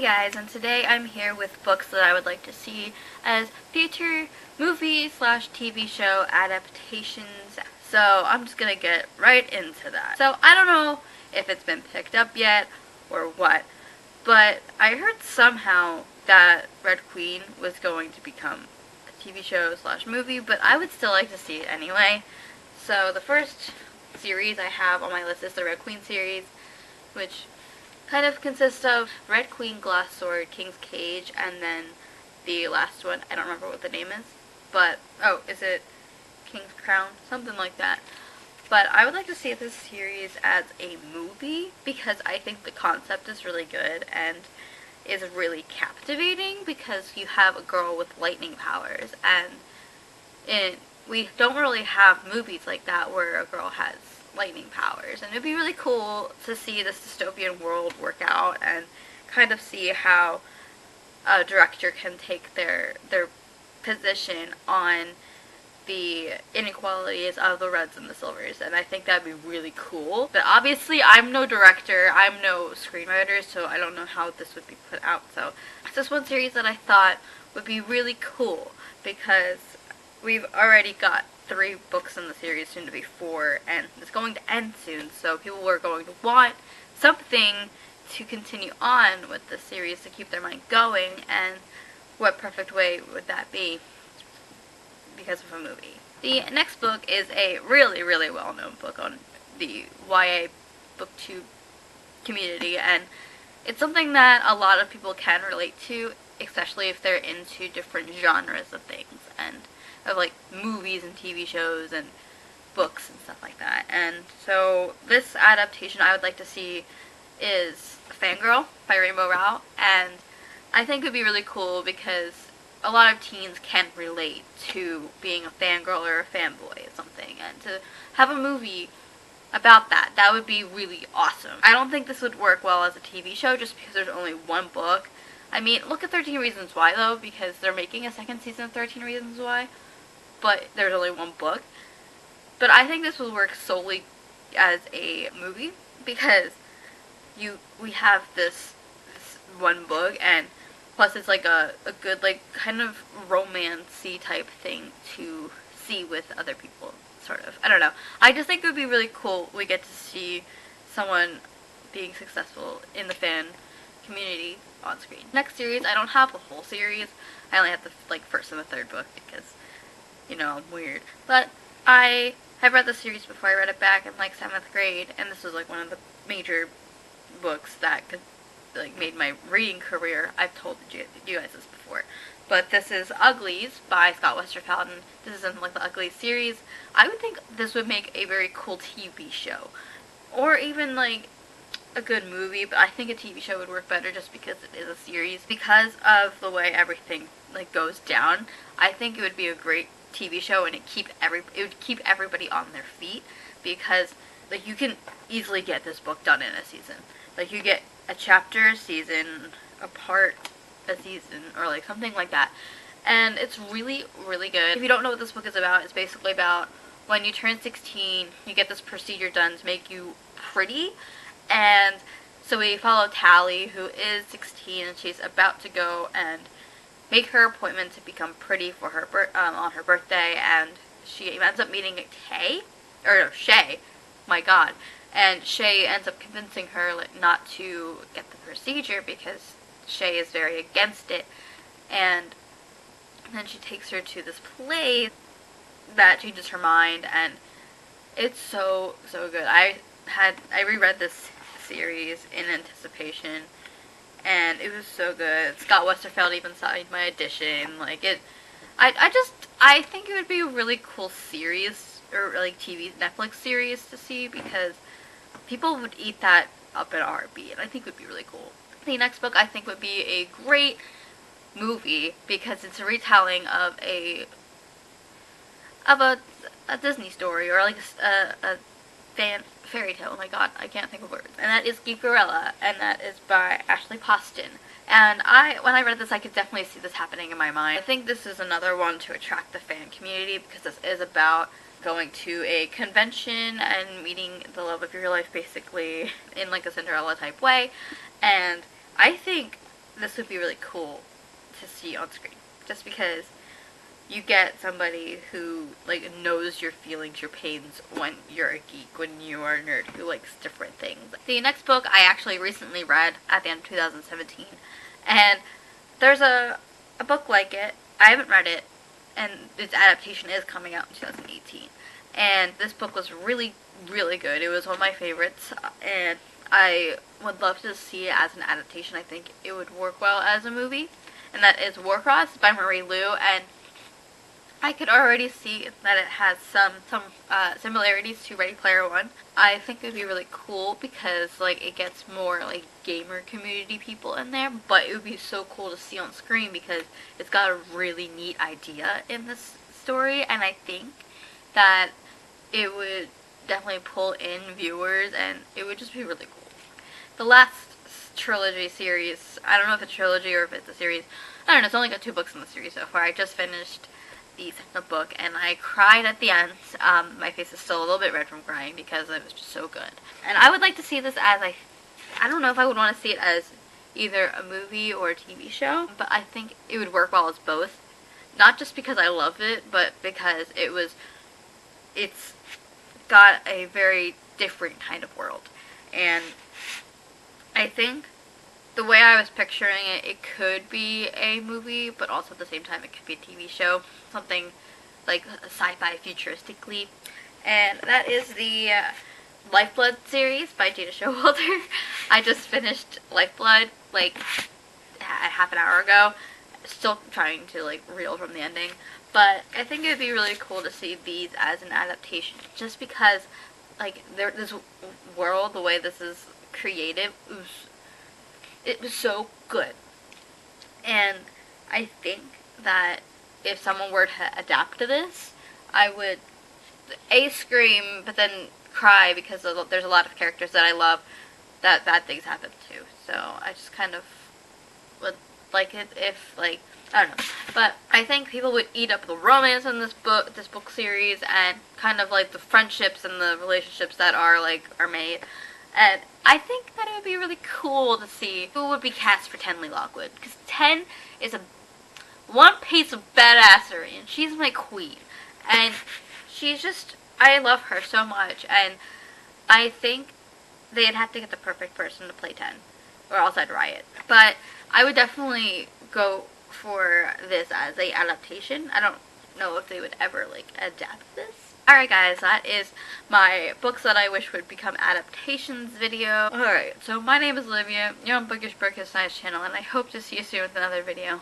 guys, and today I'm here with books that I would like to see as future movie slash TV show adaptations. So I'm just gonna get right into that. So I don't know if it's been picked up yet or what, but I heard somehow that Red Queen was going to become a TV show slash movie, but I would still like to see it anyway. So the first series I have on my list is the Red Queen series, which kind of consists of Red Queen, Glass Sword, King's Cage, and then the last one, I don't remember what the name is, but, oh, is it King's Crown? Something like that. But I would like to see this series as a movie, because I think the concept is really good, and is really captivating, because you have a girl with lightning powers, and we don't really have movies like that where a girl has lightning powers, and it'd be really cool to see this dystopian world work out and kind of see how a director can take their position on the inequalities of the reds and the silvers, and I think that'd be really cool. But obviously I'm no director, I'm no screenwriter, so I don't know how this would be put out. So it's just one series that I thought would be really cool, because we've already got 3 books in the series, soon to be 4, and it's going to end soon, so people are going to want something to continue on with the series to keep their mind going, and what perfect way would that be because of a movie. The next book is a really, really well-known book on the YA booktube community, and it's something that a lot of people can relate to, especially if they're into different genres of things, and of like movies and TV shows and books and stuff like that. And so this adaptation I would like to see is Fangirl by Rainbow Rowell, and I think it would be really cool because a lot of teens can relate to being a fangirl or a fanboy or something, and to have a movie about that would be really awesome. I don't think this would work well as a TV show just because there's only one book. I mean, look at 13 Reasons Why though, because they're making a second season of 13 Reasons Why, but there's only one book. But I think this will work solely as a movie, because we have this one book, and plus it's like a good, like, kind of romance-y type thing to see with other people, sort of. I don't know. I just think it would be really cool we get to see someone being successful in the fan community on screen. Next series, I don't have the whole series. I only have the, like, first and the third book because, you know, I'm weird. But I have read the series before. I read it back in, like, 7th grade, and this was, like, one of the major books that could, like, made my reading career. I've told you guys this before. But this is Uglies by Scott Westerfeld, and this is in, like, the Uglies series. I would think this would make a very cool TV show. Or even, like, a good movie, but I think a TV show would work better just because it is a series. Because of the way everything, like, goes down, I think it would be a great TV show, and it would keep everybody on their feet, because, like, you can easily get this book done in a season. Like, you get a chapter a season, a part a season, or like something like that, and it's really, really good. If you don't know what this book is about, it's basically about when you turn 16, you get this procedure done to make you pretty, and so we follow Tally, who is 16, and she's about to go and make her appointment to become pretty for her on her birthday, and she ends up meeting Shay, my god, and Shay ends up convincing her, like, not to get the procedure because Shay is very against it, and then she takes her to this place that changes her mind, and it's so, so good. I reread this series in anticipation, and it was so good. Scott Westerfeld even signed my edition. Like, I think it would be a really cool series, or like TV Netflix series to see, because people would eat that up in R&B, and I think it would be really cool. The next book I think would be a great movie, because it's a retelling of a Disney story, or like a fairy tale. Oh my god, I can't think of words. And that is Geekerella, and that is by Ashley Poston. And when I read this, I could definitely see this happening in my mind. I think this is another one to attract the fan community, because this is about going to a convention and meeting the love of your life, basically, in like a Cinderella type way. And I think this would be really cool to see on screen. Just because you get somebody who, like, knows your feelings, your pains when you're a geek, when you are a nerd who likes different things. The next book I actually recently read at the end of 2017, and there's a book like it. I haven't read it, and its adaptation is coming out in 2018. And this book was really, really good. It was one of my favorites, and I would love to see it as an adaptation. I think it would work well as a movie, and that is Warcross by Marie Lu, and I could already see that it has some similarities to Ready Player One. I think it would be really cool because, like, it gets more, like, gamer community people in there, but it would be so cool to see on screen because it's got a really neat idea in this story, and I think that it would definitely pull in viewers, and it would just be really cool. The last trilogy series, I don't know if it's a trilogy or if it's a series, I don't know, it's only got 2 books in the series so far. I just finished the second book, and I cried at the end. My face is still a little bit red from crying because it was just so good. And I would like to see this as I don't know if I would want to see it as either a movie or a TV show, but I think it would work well as both. Not just because I love it, but because it's got a very different kind of world. And I think the way I was picturing it, it could be a movie, but also at the same time it could be a TV show. Something like sci-fi futuristically. And that is the Lifeblood series by Jada Showalter. I just finished Lifeblood like half an hour ago. Still trying to, like, reel from the ending. But I think it would be really cool to see these as an adaptation. Just because, like, this world, the way this is created, it was so good. And I think that if someone were to adapt to this, I would scream, but then cry because there's a lot of characters that I love that bad things happen to. So I just kind of would like it if, like, I don't know. But I think people would eat up the romance in this book series, and kind of like the friendships and the relationships that are made. And I think that it would be really cool to see who would be cast for Tenley Lockwood, because Ten is one piece of badassery, and she's my queen. And she's just, I love her so much, and I think they'd have to get the perfect person to play Ten, or else I'd riot. But I would definitely go for this as a adaptation. I don't know if they would ever, like, adapt this. Alright guys, that is my books that I wish would become adaptations video. Alright, so my name is Olivia, you're on Bookish Burkis Science channel, and I hope to see you soon with another video.